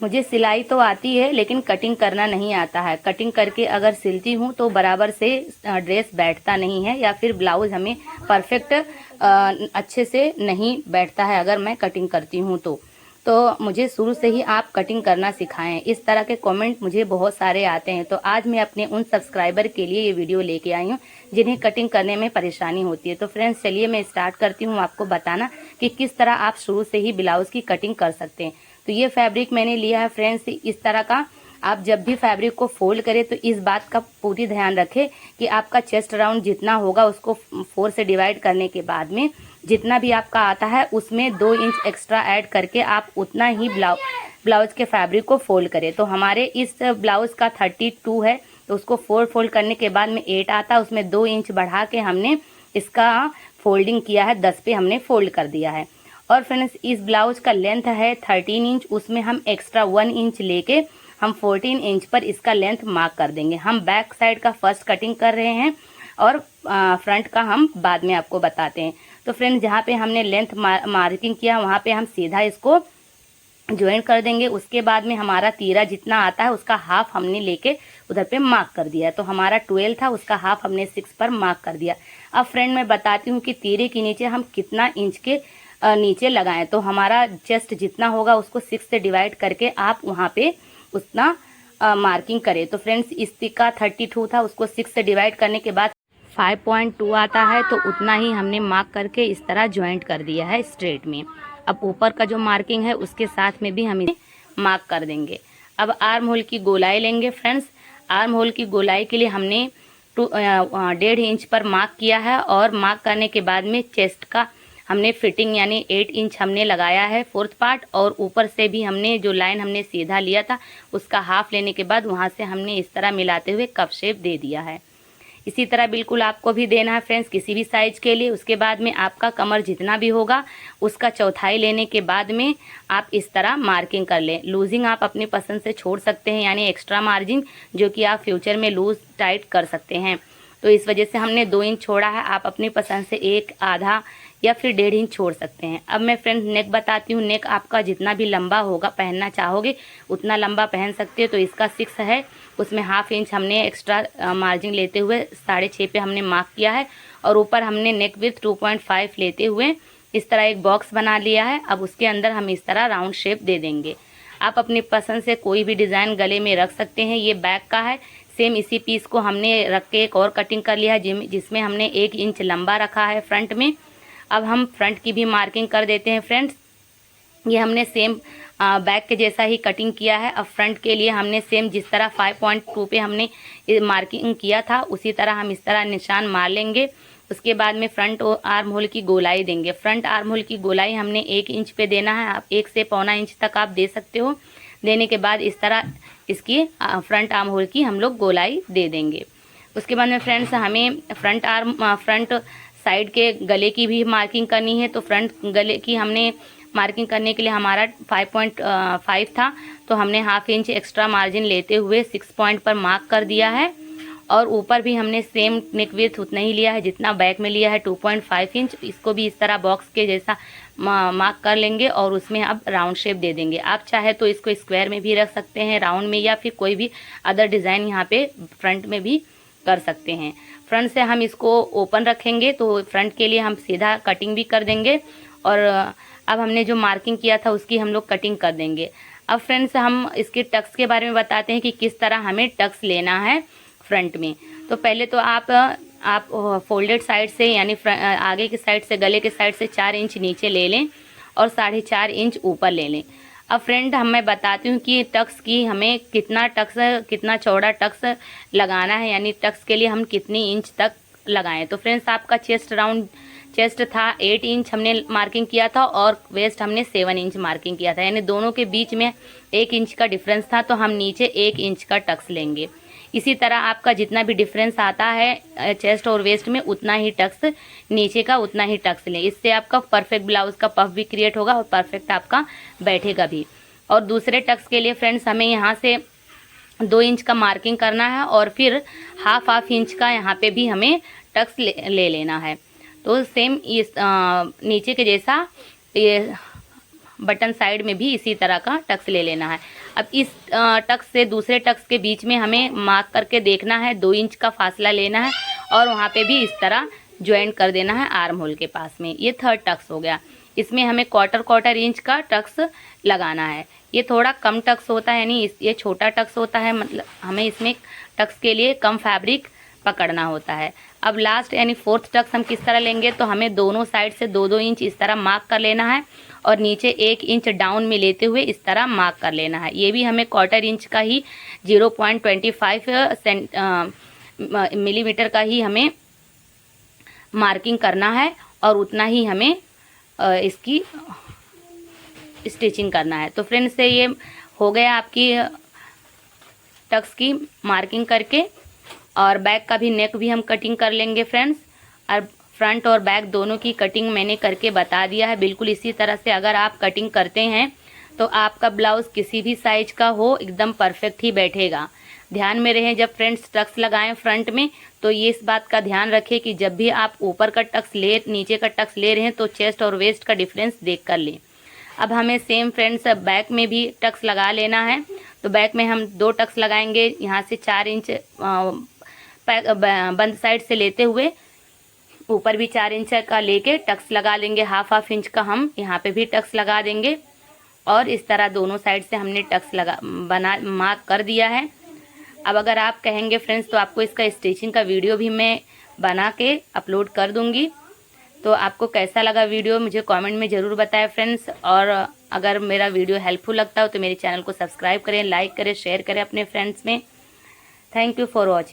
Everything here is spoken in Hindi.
मुझे सिलाई तो आती है लेकिन कटिंग करना नहीं आता है। कटिंग करके अगर सिलती हूँ तो बराबर से ड्रेस बैठता नहीं है या फिर ब्लाउज हमें परफेक्ट अच्छे से नहीं बैठता है अगर मैं कटिंग करती हूँ तो मुझे शुरू से ही आप कटिंग करना सिखाएं। इस तरह के कमेंट मुझे बहुत सारे आते हैं। तो आज मैं अपने उन सब्सक्राइबर के लिए ये वीडियो लेके आई हूँ जिन्हें कटिंग करने में परेशानी होती है। तो फ्रेंड्स चलिए मैं स्टार्ट करती हूँ आपको बताना कि किस तरह आप शुरू से ही ब्लाउज की कटिंग कर सकते हैं। तो ये फैब्रिक मैंने लिया है फ्रेंड्स इस तरह का। आप जब भी फैब्रिक को फोल्ड करें तो इस बात का पूरी ध्यान रखें कि आपका चेस्ट राउंड जितना होगा उसको 4 से डिवाइड करने के बाद में जितना भी आपका आता है उसमें 2 इंच एक्स्ट्रा ऐड करके आप उतना ही ब्लाउज के फैब्रिक को फोल्ड करें। तो हमारे इस ब्लाउज का 32 है तो उसको 4 फोल्ड करने के बाद में 8 आता है, उसमें 2 इंच बढ़ा के हमने इसका फोल्डिंग किया है, 10 पे हमने फोल्ड कर दिया है। और फ्रेंड्स इस ब्लाउज का लेंथ है 13 इंच, उसमें हम एक्स्ट्रा 1 इंच लेके हम 14 इंच पर इसका लेंथ मार्क कर देंगे। हम बैक साइड का फर्स्ट कटिंग कर रहे हैं और फ्रंट का हम बाद में आपको बताते हैं। तो फ्रेंड्स जहाँ पे हमने लेंथ मार्किंग किया वहाँ पे हम सीधा इसको ज्वाइन कर देंगे। उसके बाद में हमारा तीरा जितना आता है उसका हाफ हमने लेके उधर पे मार्क कर दिया। तो हमारा 12 था उसका हाफ हमने 6 पर मार्क कर दिया। अब फ्रेंड मैं बताती हूँ कि तीरे के नीचे हम कितना इंच के नीचे लगाएं। तो हमारा चेस्ट जितना होगा उसको 6 से डिवाइड करके आप वहाँ पे उतना मार्किंग करें। तो फ्रेंड्स इसका 32 था, उसको 6 से डिवाइड करने के बाद 5.2 आता है तो उतना ही हमने मार्क करके इस तरह ज्वाइंट कर दिया है स्ट्रेट में। अब ऊपर का जो मार्किंग है उसके साथ में भी हम इसे मार्क कर देंगे। अब आर्म होल की गोलाई लेंगे फ्रेंड्स। आर्म होल की गोलाई के लिए हमने 1.5 इंच पर मार्क किया है और मार्क करने के बाद में चेस्ट का हमने फिटिंग यानी 8 इंच हमने लगाया है 4th पार्ट, और ऊपर से भी हमने जो लाइन हमने सीधा लिया था उसका हाफ लेने के बाद वहाँ से हमने इस तरह मिलाते हुए कप शेप दे दिया है। इसी तरह बिल्कुल आपको भी देना है फ्रेंड्स किसी भी साइज के लिए। उसके बाद में आपका कमर जितना भी होगा उसका चौथाई लेने के बाद में आप इस तरह मार्किंग कर लें। लूजिंग आप अपनी पसंद से छोड़ सकते हैं यानी एक्स्ट्रा मार्जिन जो कि आप फ्यूचर में लूज टाइट कर सकते हैं। तो इस वजह से हमने 2 इंच छोड़ा है, आप अपनी पसंद से 1 आधा या फिर 1.5 इंच छोड़ सकते हैं। अब मैं फ्रेंड्स नेक बताती हूँ। नेक आपका जितना भी लंबा होगा पहनना चाहोगे उतना लंबा पहन सकते हो। तो इसका 6 है, उसमें हाफ इंच हमने एक्स्ट्रा मार्जिन लेते हुए 6.5 पे हमने मार्क किया है और ऊपर हमने नेक विथ 2.5 लेते हुए इस तरह एक बॉक्स बना लिया है। अब उसके अंदर हम इस तरह राउंड शेप दे देंगे। आप अपनी पसंद से कोई भी डिज़ाइन गले में रख सकते हैं। ये बैक का है, सेम इसी पीस को हमने रख के एक और कटिंग कर लिया है जिसमें हमने 1 इंच लंबा रखा है फ्रंट में। अब हम फ्रंट की भी मार्किंग कर देते हैं फ्रेंड्स। ये हमने सेम बैक के जैसा ही कटिंग किया है। अब फ्रंट के लिए हमने सेम जिस तरह 5.2 पे हमने मार्किंग किया था उसी तरह हम इस तरह निशान मार लेंगे। उसके बाद में फ्रंट आर्म होल की गोलाई देंगे। फ्रंट आर्म होल की गोलाई हमने 1 इंच पे देना है, आप 1 से 1.25 इंच तक आप दे सकते हो। देने के बाद इस तरह इसकी फ्रंट आर्म होल की हम लोग गोलाई दे देंगे। उसके बाद में फ्रेंड्स हमें फ्रंट साइड के गले की भी मार्किंग करनी है। तो फ्रंट गले की हमने मार्किंग करने के लिए हमारा 5.5 था तो हमने हाफ इंच एक्स्ट्रा मार्जिन लेते हुए 6 पॉइंट पर मार्क कर दिया है। और ऊपर भी हमने सेम नेक विड्थ उतना ही लिया है जितना बैक में लिया है 2.5 इंच। इसको भी इस तरह बॉक्स के जैसा मार्क कर लेंगे और उसमें अब राउंड शेप दे देंगे। आप चाहे तो इसको स्क्वायर में भी रख सकते हैं, राउंड में, या फिर कोई भी अदर डिज़ाइन यहाँ पे फ्रंट में भी कर सकते हैं। फ्रंट से हम इसको ओपन रखेंगे तो फ्रंट के लिए हम सीधा कटिंग भी कर देंगे और अब हमने जो मार्किंग किया था उसकी हम लोग कटिंग कर देंगे। अब फ्रेंड्स हम इसके टक्स के बारे में बताते हैं कि किस तरह हमें टक्स लेना है फ्रंट में। तो पहले तो आप फोल्डेड साइड से यानी आगे की साइड से गले के साइड से 4 इंच नीचे ले लें और 4.5 इंच ऊपर ले लें। अब फ्रेंड मैं बताती हूँ कि टक्स की हमें कितना चौड़ा टक्स लगाना है यानी टक्स के लिए हम कितनी इंच तक लगाएं। तो फ्रेंड्स आपका चेस्ट था 8 इंच हमने मार्किंग किया था और वेस्ट हमने 7 इंच मार्किंग किया था, यानी दोनों के बीच में 1 इंच का डिफरेंस था। तो हम नीचे 1 इंच का टक्स लेंगे। इसी तरह आपका जितना भी डिफरेंस आता है चेस्ट और वेस्ट में उतना ही टक्स नीचे का उतना ही टक्स लें। इससे आपका परफेक्ट ब्लाउज का पफ भी क्रिएट होगा और परफेक्ट आपका बैठेगा भी। और दूसरे टक्स के लिए फ्रेंड्स हमें यहाँ से 2 इंच का मार्किंग करना है और फिर हाफ इंच का यहाँ पे भी हमें टक्स ले लेना है। तो सेम इस नीचे के जैसा ये बटन साइड में भी इसी तरह का टक्स ले लेना है। अब इस टक्स से दूसरे टक्स के बीच में हमें मार्क करके देखना है, 2 इंच का फासला लेना है और वहाँ पे भी इस तरह ज्वाइंट कर देना है आर्म होल के पास में। ये थर्ड टक्स हो गया। इसमें हमें क्वार्टर इंच का टक्स लगाना है। ये थोड़ा कम टक्स होता है, यानी ये छोटा टक्स होता है, मतलब हमें इसमें टक्स के लिए कम फैब्रिक पकड़ना होता है। अब लास्ट यानी फोर्थ टक्स हम किस तरह लेंगे, तो हमें दोनों साइड से 2-2 इंच इस तरह मार्क कर लेना है और नीचे 1 इंच डाउन में लेते हुए इस तरह मार्क कर लेना है। ये भी हमें क्वार्टर इंच का ही 0.25 मिलीमीटर का ही हमें मार्किंग करना है और उतना ही हमें इसकी स्टिचिंग करना है। तो फ्रेंड्स से ये हो गया आपकी टक्स की मार्किंग करके, और बैक का भी नेक भी हम कटिंग कर लेंगे फ्रेंड्स। और फ्रंट और बैक दोनों की कटिंग मैंने करके बता दिया है। बिल्कुल इसी तरह से अगर आप कटिंग करते हैं तो आपका ब्लाउज़ किसी भी साइज का हो एकदम परफेक्ट ही बैठेगा। ध्यान में रहे जब फ्रेंड्स टक्स लगाएं फ्रंट में, तो ये इस बात का ध्यान रखें कि जब भी आप ऊपर का टक्स नीचे का टक्स ले रहे हैं तो चेस्ट और वेस्ट का डिफरेंस देख कर लें। अब हमें सेम फ्रेंड्स बैक में भी टक्स लगा लेना है। तो बैक में हम 2 टक्स लगाएंगे, यहाँ से 4 इंच बंद साइड से लेते हुए ऊपर भी 4 इंच का लेके टक्स लगा लेंगे। हाफ इंच का हम यहाँ पे भी टक्स लगा देंगे और इस तरह दोनों साइड से हमने टक्स मार्क कर दिया है। अब अगर आप कहेंगे फ्रेंड्स तो आपको इसका स्टिचिंग का वीडियो भी मैं बना के अपलोड कर दूंगी। तो आपको कैसा लगा वीडियो मुझे कमेंट में ज़रूर बताएं फ्रेंड्स। और अगर मेरा वीडियो हेल्पफुल लगता हो तो मेरे चैनल को सब्सक्राइब करें, लाइक करें, शेयर करें अपने फ्रेंड्स में। Thank you for watching.